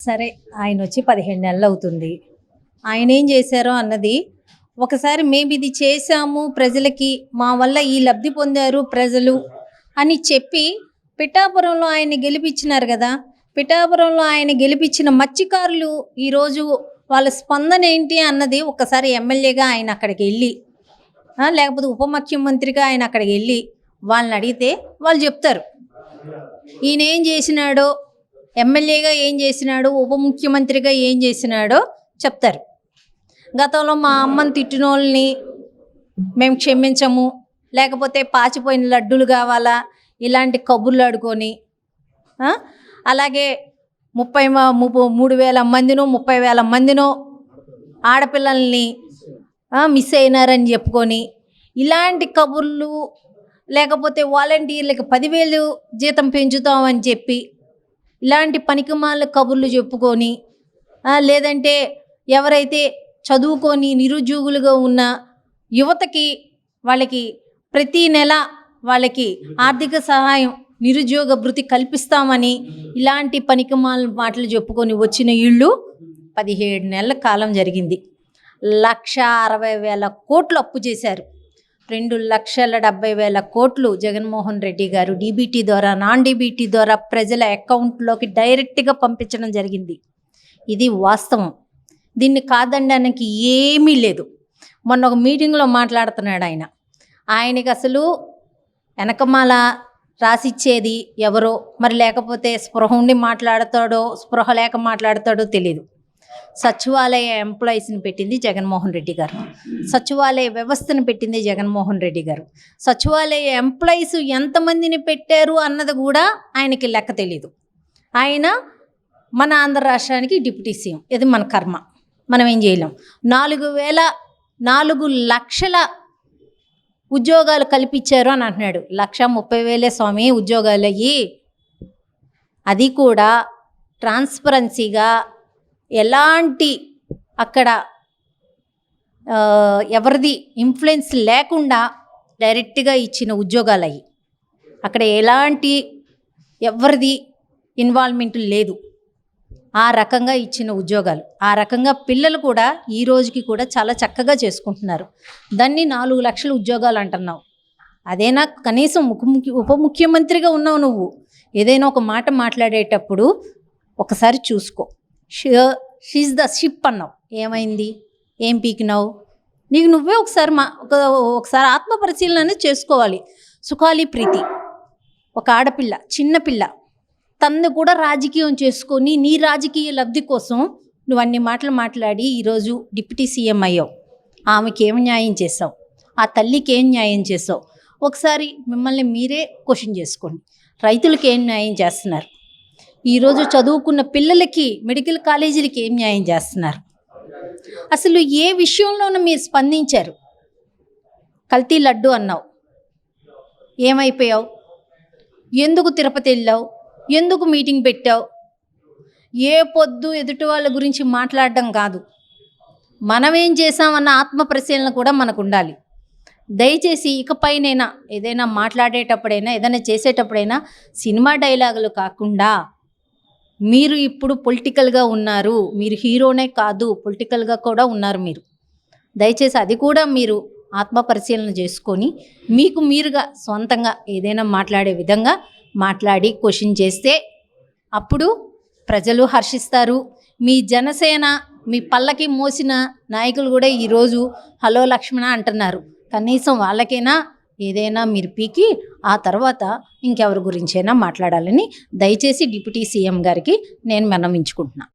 సరే ఆయన వచ్చి 15 నెలలు అవుతుంది. ఆయన ఏం చేశారో అన్నది ఒకసారి మేము ఇది చేశాము ప్రజలకి, మా వల్ల ఈ లబ్ధి పొందారు ప్రజలు అని చెప్పి పిఠాపురంలో ఆయన్ని గెలిపించినారు కదా. పిఠాపురంలో ఆయన గెలిపించిన మత్స్యకారులు ఈరోజు వాళ్ళ స్పందన ఏంటి అన్నది ఒకసారి ఎమ్మెల్యేగా ఆయన అక్కడికి వెళ్ళి, లేకపోతే ఉప ముఖ్యమంత్రిగా ఆయన అక్కడికి వెళ్ళి వాళ్ళని అడిగితే వాళ్ళు చెప్తారు. ఈయన ఏం చేసినాడో, ఎమ్మెల్యేగా ఏం చేసినాడో, ఉప ముఖ్యమంత్రిగా ఏం చేసినాడో చెప్తారు. గతంలో మా అమ్మని తిట్టిన వాళ్ళని మేము క్షమించము, లేకపోతే పాచిపోయిన లడ్డూలు కావాలా, ఇలాంటి కబుర్లు ఆడుకొని, అలాగే 33,000 మందినో 30,000 మందినో ఆడపిల్లల్ని మిస్ అయినారని చెప్పుకొని ఇలాంటి కబుర్లు, లేకపోతే వాలంటీర్లకు 10,000 జీతం పెంచుతామని చెప్పి ఇలాంటి పనికిమాల కబుర్లు చెప్పుకొని, లేదంటే ఎవరైతే చదువుకొని నిరుద్యోగులుగా ఉన్న యువతకి వాళ్ళకి ప్రతి నెల వాళ్ళకి ఆర్థిక సహాయం, నిరుద్యోగ భృతి కల్పిస్తామని ఇలాంటి పనికిమాల మాటలు చెప్పుకొని వచ్చిన ఇళ్ళు 17 నెలల కాలం జరిగింది. 1,60,000 కోట్లు అప్పు చేశారు. 2,70,000 కోట్లు జగన్మోహన్ రెడ్డి గారు డీబీటీ ద్వారా, నాన్ డీబీటీ ద్వారా ప్రజల అకౌంట్లోకి డైరెక్ట్గా పంపించడం జరిగింది. ఇది వాస్తవం. దీన్ని కాదనడానికి ఏమీ లేదు. మొన్న ఒక మీటింగ్లో మాట్లాడుతున్నాడు ఆయనకి అసలు వెనకమాల రాసిచ్చేది ఎవరో మరి, లేకపోతే స్పృహ ఉండి మాట్లాడతాడో స్పృహ లేక మాట్లాడతాడో తెలియదు. సచివాలయ ఎంప్లాయీస్ని పెట్టింది జగన్మోహన్ రెడ్డి గారు, సచివాలయ వ్యవస్థను పెట్టింది జగన్మోహన్ రెడ్డి గారు. సచివాలయ ఎంప్లాయీస్ ఎంతమందిని పెట్టారు అన్నది కూడా ఆయనకి లెక్క తెలియదు. ఆయన మన ఆంధ్ర రాష్ట్రానికి డిప్యూటీ సీఎం, ఇది మన కర్మ, మనం ఏం చేయలేం. 4 లక్షల ఉద్యోగాలు కల్పించారు అని అంటున్నాడు. 1,30,000 స్వామి ఉద్యోగాలు అయ్యి, అది కూడా ట్రాన్స్పరెన్సీగా ఎలాంటి అక్కడ ఎవరిది ఇన్ఫ్లుయెన్స్ లేకుండా డైరెక్ట్గా ఇచ్చిన ఉద్యోగాలు అయ్యి, అక్కడ ఎలాంటి ఎవరిది ఇన్వాల్వ్మెంట్ లేదు. ఆ రకంగా ఇచ్చిన ఉద్యోగాలు, ఆ రకంగా పిల్లలు కూడా ఈ రోజుకి కూడా చాలా చక్కగా చేసుకుంటున్నారు. దాన్ని 4 లక్షల ఉద్యోగాలు అంటున్నావు. అదేనా కనీసం ఉప ముఖ్యమంత్రిగా ఉన్నావు నువ్వు. ఏదైనా ఒక మాట మాట్లాడేటప్పుడు ఒకసారి చూసుకో. షీజ్ ద షిప్ అన్నావు, ఏమైంది, ఏం పీకినావు? నీకు నువ్వే ఒకసారి ఆత్మ పరిశీలన చేసుకోవాలి. సుఖాలి ప్రీతి ఒక ఆడపిల్ల, చిన్నపిల్ల, తను కూడా రాజకీయం చేసుకొని నీ రాజకీయ లబ్ధి కోసం నువ్వు అన్ని మాటలు మాట్లాడి ఈరోజు డిప్యూటీ సీఎం అయ్యావు. ఆమెకి ఏం న్యాయం చేసావు? ఆ తల్లికి ఏం న్యాయం చేసావు? ఒకసారి మిమ్మల్ని మీరే క్వశ్చన్ చేసుకోండి. రైతులకి ఏం న్యాయం చేస్తున్నారు? ఈరోజు చదువుకున్న పిల్లలకి మెడికల్ కాలేజీలకి ఏం న్యాయం చేస్తున్నారు? అసలు ఏ విషయంలోనూ మీరు స్పందించారు? కల్తీ లడ్డు అన్నావు, ఏమైపోయావు? ఎందుకు తిరుపతి వెళ్ళావు? ఎందుకు మీటింగ్ పెట్టావు? ఏ పొద్దు ఎదుటి వాళ్ళ గురించి మాట్లాడడం కాదు, మనమేం చేసామన్న ఆత్మ పరిశీలన కూడా మనకు ఉండాలి. దయచేసి ఇకపైనైనా ఏదైనా మాట్లాడేటప్పుడైనా, ఏదైనా చేసేటప్పుడైనా సినిమా డైలాగులు కాకుండా, మీరు ఇప్పుడు పొలిటికల్గా ఉన్నారు, మీరు హీరోనే కాదు పొలిటికల్గా కూడా ఉన్నారు మీరు. దయచేసి అది కూడా మీరు ఆత్మ పరిశీలన చేసుకొని మీకు మీరుగా సొంతంగా ఏదైనా మాట్లాడే విధంగా మాట్లాడి క్వశ్చన్ చేస్తే అప్పుడు ప్రజలు హర్షిస్తారు. మీ జనసేన, మీ పల్లకి మోసిన నాయకులు కూడా ఈరోజు హలో లక్ష్మణ అంటున్నారు. కనీసం వాళ్ళకైనా ఏదైనా మీరు పీకి ఆ తర్వాత ఇంకెవరి గురించైనా మాట్లాడాలని దయచేసి డిప్యూటీ సీఎం గారికి నేను విన్నవించుకుంటున్నాను.